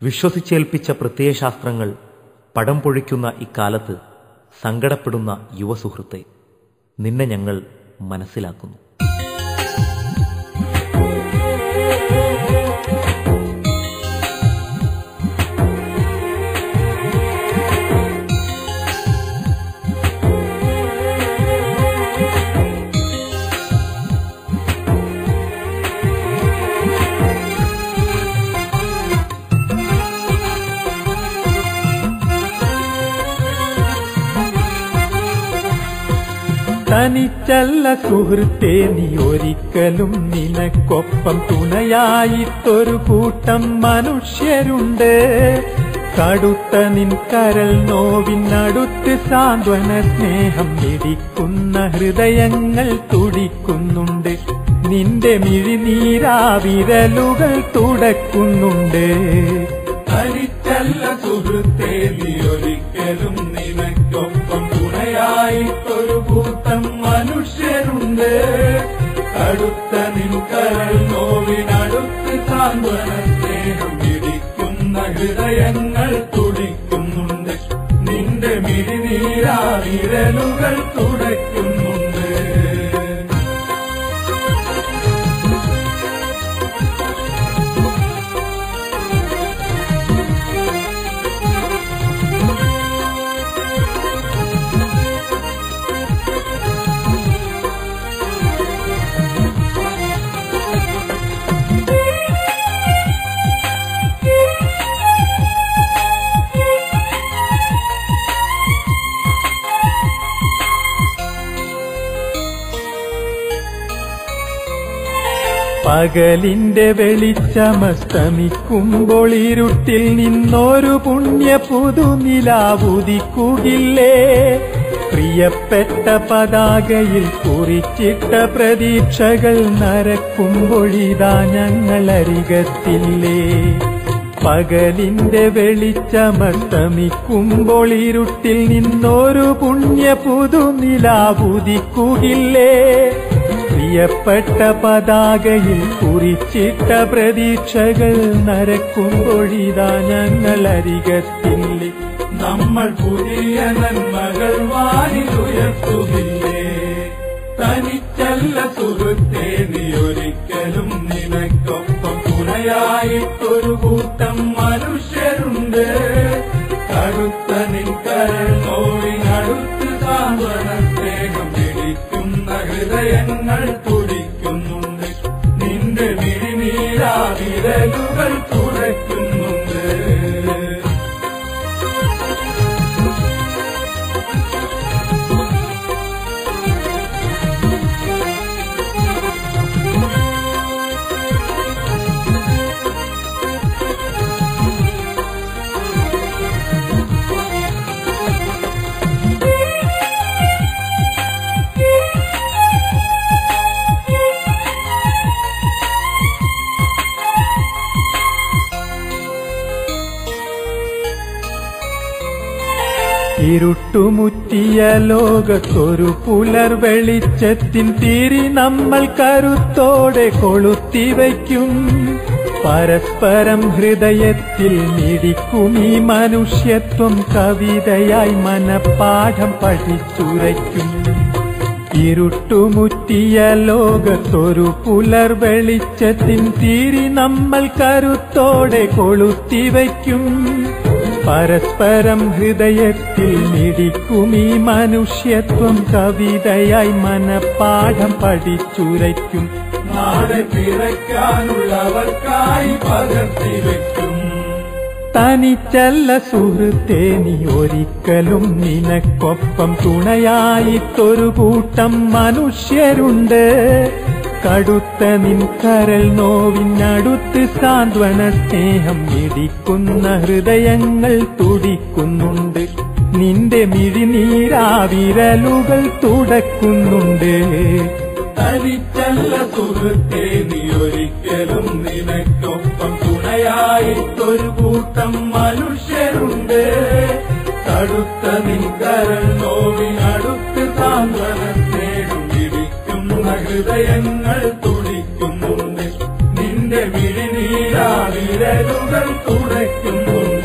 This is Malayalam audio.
വിശ്വസിച്ചേൽപ്പിച്ച പ്രത്യയശാസ്ത്രങ്ങൾ പടം പൊഴിക്കുന്ന ഇക്കാലത്ത് സങ്കടപ്പെടുന്ന യുവസുഹൃത്തെ, നിന്നെ ഞങ്ങൾ മനസ്സിലാക്കുന്നു. തനിച്ചല്ല സുഹൃത്തേ, നീ ഒരിക്കലും നിനക്കൊപ്പം തുണയായിട്ടൊരു കൂട്ടം മനുഷ്യരുണ്ട്. കടുത്ത നിൻ കരൾ നോവിനടുത്ത് സാന്ത്വന സ്നേഹം മിടിക്കുന്ന ഹൃദയങ്ങൾ തുടിക്കുന്നുണ്ട്. നിന്റെ മിഴിനീരാവിരലുകൾ തുടക്കുന്നുണ്ട്. തനിച്ചല്ല സുഹൃത്തേ, നീ ഒരിക്കലും നിനക്കൊപ്പം തുണയായിട്ടൊരു കൂട്ടം മനുഷ്യരുണ്ട്. കടുത്ത നിൻ കരൾ നോവിനടുത്ത് സാന്ത്വന സ്നേഹം മിടിക്കുന്ന ഹൃദയങ്ങൾ തുടിക്കുന്നുണ്ട്. നിന്റെ മിഴിനീരാവിരലുകൾ തുടയ്ക്കുന്നുണ്ട്. പകലിന്റെ വെളിച്ചമസ്തമിക്കുമ്പോൾ ഇരുട്ടിൽ നിന്നൊരു പുണ്യ പുതുനിലാവുദിക്കുകില്ലേ? പ്രിയപ്പെട്ട പതാകയിൽ കുറിച്ചിട്ട പ്രതീക്ഷകൾ നരക്കുമ്പോഴിതാ ഞങ്ങളരികത്തില്ലേ? പകലിന്റെ വെളിച്ചമസ്തമിക്കുമ്പോൾ ഇരുട്ടിൽ നിന്നൊരു പുണ്യ പുതുനിലാവുദിക്കുകില്ലേ? പ്രിയപ്പെട്ട പതാകയിൽ കുറിച്ചിട്ട പ്രതീക്ഷകൾ നരക്കുമ്പോഴിതാ ഞങ്ങളരികത്തില്ലേ? നമ്മൾ പുതിയ നന്മകൾ വാനിലുയർത്തുകില്ലേ? തനിച്ചല്ല സുഹൃത്തേ, നീ ഒരിക്കലും നിനക്കൊപ്പം തുണയായിട്ടൊരു കൂട്ടം മനുഷ്യരുണ്ട്. കടുത്ത നിൻ കരൾ നോവിനടുത്ത് സാന്ത്വന സ്നേഹം മിടിക്കുന്ന ഹൃദയങ്ങൾ തുടിക്കുന്നുണ്ട്. നിന്റെ മിഴിനീരാവിരലുകൾ തുടയ്ക്കുന്നുണ്ട്. ഇരുട്ടുമുറ്റിയ ലോകത്തൊരു പുലർ വെളിച്ചത്തിൻ തിരി നമ്മൾ കരുത്തോടെ കൊളുത്തിവയ്ക്കും. പരസ്പരം ഹൃദയത്തിൽ മിടിക്കും ഈ മനുഷ്യത്വം കവിതയായി മനപ്പാഠം പഠിച്ചുരയ്ക്കും. ഇരുട്ടുമുറ്റിയ ലോകത്തൊരു പുലർ വെളിച്ചത്തിൻ തിരി നമ്മൾ കരുത്തോടെ കൊളുത്തിവയ്ക്കും. പരസ്പരം ഹൃദയത്തിൽ മിടിക്കും ഈ മനുഷ്യത്വം കവിതയായി മനപ്പാഠം പഠിച്ചുരയ്ക്കും. നാളെ പിറക്കാനുള്ളവർക്കായി പകർത്തിവയ്ക്കും. തനിച്ചല്ല സുഹൃത്തേ, നീ ഒരിക്കലും നിനക്കൊപ്പം തുണയായിട്ടൊരു കൂട്ടം മനുഷ്യരുണ്ട്. കടുത്ത നിൻ കരൾ നോവിനടുത്ത് സാന്ത്വന സ്നേഹം മിടിക്കുന്ന ഹൃദയങ്ങൾ തുടിക്കുന്നുണ്ട്. നിന്റെ മിഴിനീരാവിരലുകൾ തുടക്കുന്നുണ്ട്. തനിച്ചല്ല സുഹൃത്തേ, നീ ഒരിക്കലും നിനക്കൊപ്പം തുണയായിട്ടൊരു കൂട്ടം മനുഷ്യരുണ്ട്. കടുത്ത നിൻ കരൾ നോവിനടുത്ത് സാന്ത്വന സ്നേഹം മിടിക്കുന്ന ഹൃദയങ്ങൾ തുടിക്കുന്നുണ്ട്. നിന്റെ മിഴിനീരാവിരലുകൾ വിരലുകൾ തുടയ്ക്കുന്നുണ്ട്.